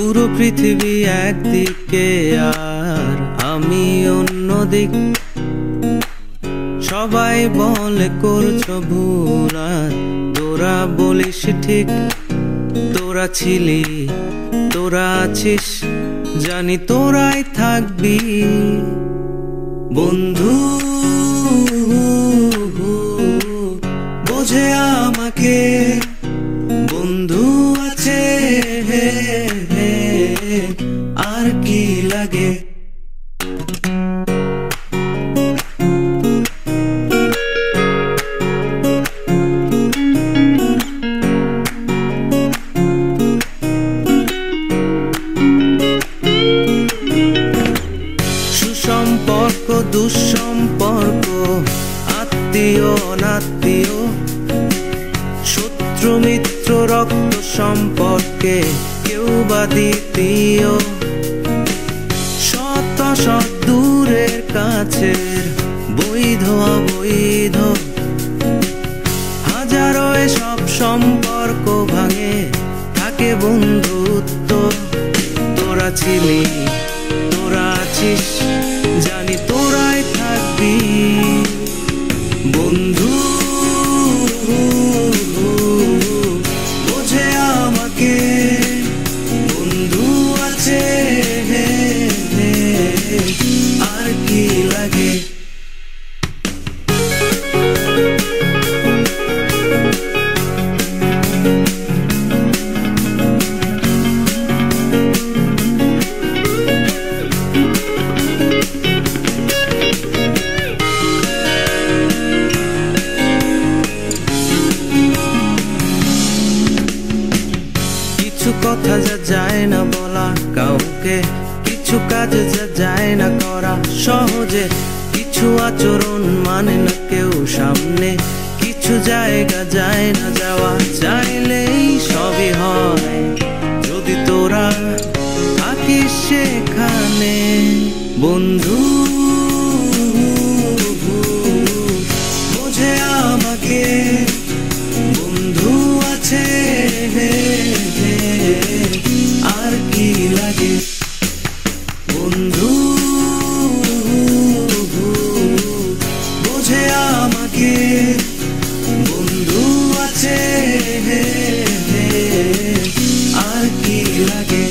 পুরো পৃথিবী একদিকে আর আমি অন্যদিক। সবাই বলে করছো ভুল আর তোরা বলিস ঠিক। তোরা ছিলি, তোরা আছিস, জানি তোরাই থাকবি বন্ধু। বোঝে আমাকে বন্ধু আছে, আর কি লাগে। সুসম্পর্ক দুঃসম্পর্ক, আত্মীয় অনাত্মীয়, শত্রু মিত্র রক্ত সম্পর্কে কেউ বা দ্বিতীয়। শত শত দূরের কাছের, বৈধ অবৈধ, হাজারো সব সম্পর্ক ভাঙে, থাকে বন্ধুত্ব। তোরা ছিলি, তোরা আছিস, জানি তোরাই থাকবি বন্ধু। বোঝে আমাকে বন্ধু আছে, আর কি লাগে। কিছু কথা যা যায় না বলা কাউকে, কিছু কাজ যা যায় না করা সহজে, কিছু আচরণ মানে না কেউ সামনে, কিছু জায়গা যায় না যাওয়া, চাইলেই সবই হয় যদি তোরা থাকিস সেখানে বন্ধু। বোঝে আমাকে বন্ধু আছে, আর কি লাগে বন্ধু। বোঝে আমাকে বন্ধু আছে, আর কি লাগে।